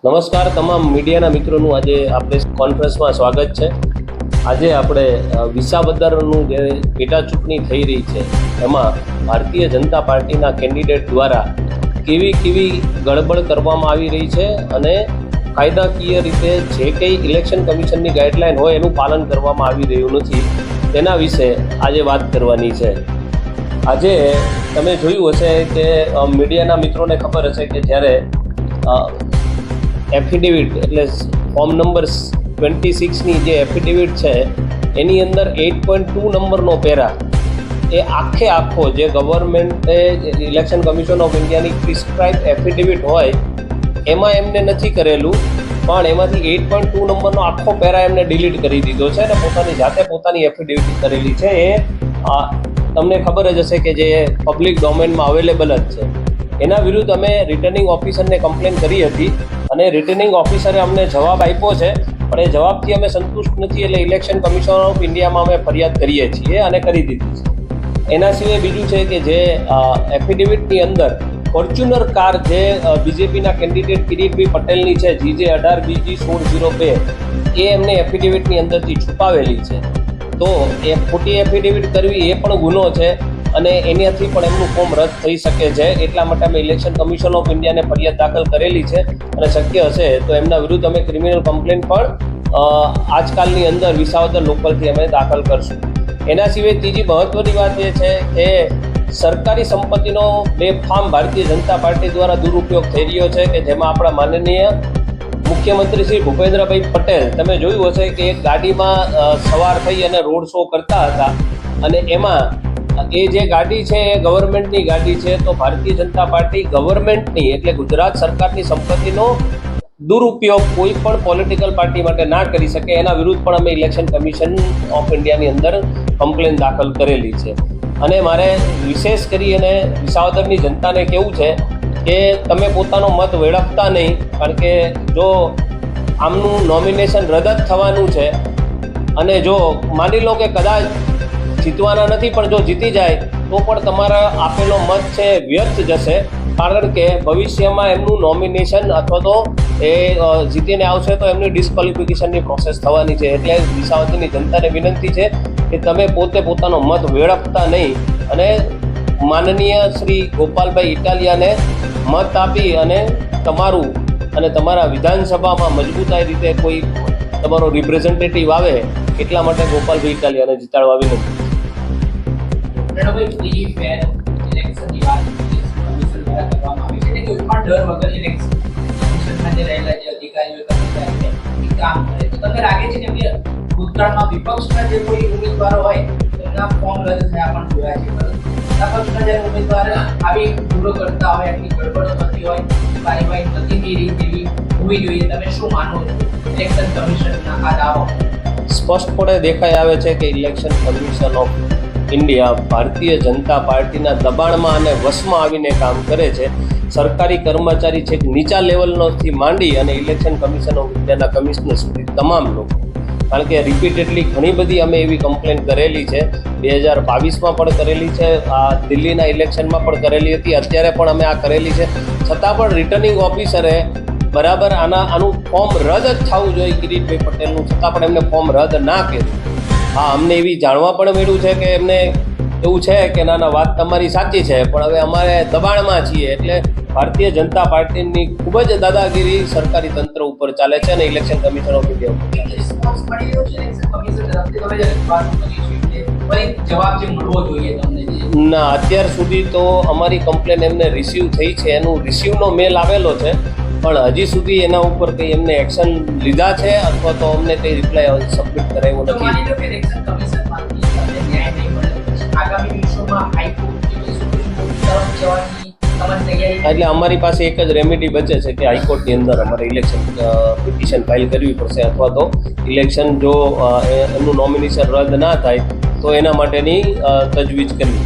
નમસ્કાર તમામ મીડિયાના મિત્રોનું આજે આપણે કોન્ફરન્સમાં સ્વાગત છે. આજે આપણે વિસાવદરનું જે પેટા ચૂંટણી થઈ રહી છે એમાં ભારતીય જનતા પાર્ટીના કેન્ડિડેટ દ્વારા કેવી ગડબડ કરવામાં આવી રહી છે અને કાયદાકીય રીતે જે કંઈ ઇલેક્શન કમિશનની ગાઈડલાઈન હોય એનું પાલન કરવામાં આવી રહ્યું નથી તેના વિશે આજે વાત કરવાની છે. આજે તમે જોયું હશે કે મીડિયાના મિત્રોને ખબર હશે કે જ્યારે એફિડેવિટ એટલે ફોર્મ નંબર 26ની જે એફિડેવિટ છે એની અંદર 8.2 નંબરનો પેરા એ આખો જે ગવર્મેન્ટે ઇલેક્શન કમિશન ઓફ ઇન્ડિયાની પ્રિસ્ક્રાઇબ એફિડેવિટ હોય એમાં એમને નથી કરેલું, પણ એમાંથી 8.2 નંબરનો આખો પેરા એમને ડિલીટ કરી દીધો છે અને પોતાની જાતે પોતાની એફિડેવિટ કરેલી છે. એ તમને ખબર જ હશે કે જે પબ્લિક ડોમેનમાં અવેલેબલ જ છે. એના વિરુદ્ધ અમે રિટર્નિંગ ઓફિસરને કમ્પ્લેન કરી હતી અને રિટર્નિંગ ઓફિસરે અમને જવાબ આપ્યો છે, પણ એ જવાબથી અમે સંતુષ્ટ નથી એટલે ઇલેક્શન કમિશન ઓફ ઇન્ડિયામાં અમે ફરિયાદ કરીએ છીએ અને કરી દીધી છે. એના સિવાય બીજું છે કે જે એફિડેવિટની અંદર ફોર્ચ્યુનર કાર જે બીજેપીના કેન્ડિડેટ કિરીટભાઈ પટેલની છે GJ18BG1602 એ એમને એફિડેવિટની અંદરથી છુપાવેલી છે. તો એ ખોટી એફિડેવિટ કરવી એ પણ ગુનો છે અને એનાથી પણ એમનું ફોર્મ રદ થઈ શકે છે. એટલા માટે અમે ઇલેક્શન કમિશન ઓફ ઇન્ડિયાને ફરિયાદ દાખલ કરેલી છે અને શક્ય હશે તો એમના વિરુદ્ધ અમે ક્રિમિનલ કમ્પ્લેન પણ આજકાલની અંદર વિસાવદર લોકલથી અમે દાખલ કરશું. એના સિવાય ત્રીજી મહત્વની વાત એ છે કે સરકારી સંપત્તિનો બેફામ ભારતીય જનતા પાર્ટી દ્વારા દુરુપયોગ થઈ રહ્યો છે કે જેમાં આપણા માનનીય મુખ્યમંત્રી શ્રી ભૂપેન્દ્રભાઈ પટેલ, તમે જોયું હશે કે એક ગાડીમાં સવાર થઈ અને રોડ શો કરતા હતા અને એમાં એ જે ગાડી છે એ ગવર્મેન્ટની ગાડી છે. તો ભારતીય જનતા પાર્ટી ગવર્મેન્ટની એટલે ગુજરાત સરકારની સંપત્તિનો દુરુપયોગ કોઈ પણ પોલિટિકલ પાર્ટી માટે ના કરી શકે એના વિરુદ્ધ પણ અમે ઇલેક્શન કમિશન ઓફ ઇન્ડિયાની અંદર કમ્પ્લેન દાખલ કરેલી છે. અને મારે વિશેષ કરી અને વિસાવદરની જનતાને કહેવું છે કે તમે પોતાનો મત વેડફતા નહીં, કારણ કે જો આમનું નોમિનેશન રદ જ થવાનું છે અને જો માની લો કે કદાચ જીતવાના નથી પણ જો જીતી જાય તો પણ તમારા આપેલો મત છે વ્યર્થ જશે, કારણ કે ભવિષ્યમાં એમનું નોમિનેશન અથવા તો એ જીતીને આવશે તો એમની ડિસ્ક્વોલિફિકેશનની પ્રોસેસ થવાની છે. એટલે વિસાવદરની જનતાને વિનંતી છે કે તમે પોતાનો મત વેડફતા નહીં અને માનનીય શ્રી ગોપાલભાઈ ઇટાલિયાને મત આપી અને તમારું અને તમારા વિધાનસભામાં મજબૂતાઈ રીતે કોઈ તમારો રિપ્રેઝેન્ટેટિવ આવે એટલા માટે ગોપાલભાઈ ઇટાલિયાને જીતાડવા વિનંતી. ત્રીજી ફેર ઇલેક્શનની વાત કમિશન દ્વારા કરવામાં આવી છે કે કોઈ પણ ડર વગર ઇલેક્શન કમિશનમાં જે રહેલા જે અધિકારીઓ કર્મચારીઓ એ કામ કરે. તો તમને લાગે છે કે ભૂતકાળમાં વિપક્ષના જે કોઈ ઉમેદવારો હોય તેમના ફોર્મ રદ થયા પણ જોયા છે, પરંતુ સત્તાપક્ષના જે ઉમેદવાર આવી ભૂલો કરતા હોય, આટલી ગડબડો થતી હોય, કાર્યવાહી નથી થઈ રહી તેવી હોવી જોઈએ, તમે શું માનો છો ઇલેક્શન કમિશનના આ દાવો? સ્પષ્ટપણે દેખાઈ આવે છે કે election commission of India Bharatiya Janata પાર્ટીના દબાણમાં અને વશમાં આવીને કામ કરે છે. સરકારી કર્મચારી છે નીચા લેવલનોથી માંડી અને ઇલેક્શન કમિશન ઓફ ઇન્ડિયાના કમિશનર સુધી તમામ લોકો, કારણ કે રિપીટેડલી ઘણી બધી અમે એવી કમ્પ્લેન કરેલી છે. 2022માં પણ કરેલી છે, આ દિલ્હીના ઇલેક્શનમાં પણ કરેલી હતી, અત્યારે પણ અમે આ કરેલી છે. છતાં પણ રિટર્નિંગ ઓફિસરે બરાબર આનું ફોર્મ રદ જ થવું જોઈએ કિરીટભાઈ પટેલનું, છતાં પણ એમને ફોર્મ રદ ના કર્યું. હા, અમને એવી જાણવા પણ મળ્યું છે કે એમને એવું છે કે ના વાત તમારી સાચી છે, પણ હવે અમારે દબાણમાં છીએ. એટલે ભારતીય જનતા પાર્ટીની ખૂબ જ દાદાગીરી સરકારી તંત્ર ઉપર ચાલે છે અને ઇલેક્શન કમિશન ઓફ ઇન્ડિયા ઉપર ચાલે છે. ના, અત્યાર સુધી તો અમારી કમ્પ્લેન એમને રિસીવ થઈ છે, એનું રિસીવનો મેલ આવેલો છે, પણ હજી સુધી એના ઉપર કંઈ એમને એક્શન લીધા છે અથવા તો અમને કંઈ રિપ્લાય સબમિટ કરાવ્યો નથી. એટલે અમારી પાસે એક જ રેમેડી બચે છે કે હાઈકોર્ટની અંદર અમારે ઇલેક્શન પિટિશન ફાઇલ કરવી પડશે અથવા તો ઇલેક્શન જો એમનું નોમિનેશન રદ ના થાય તો એના માટેની તજવીજ કરવી.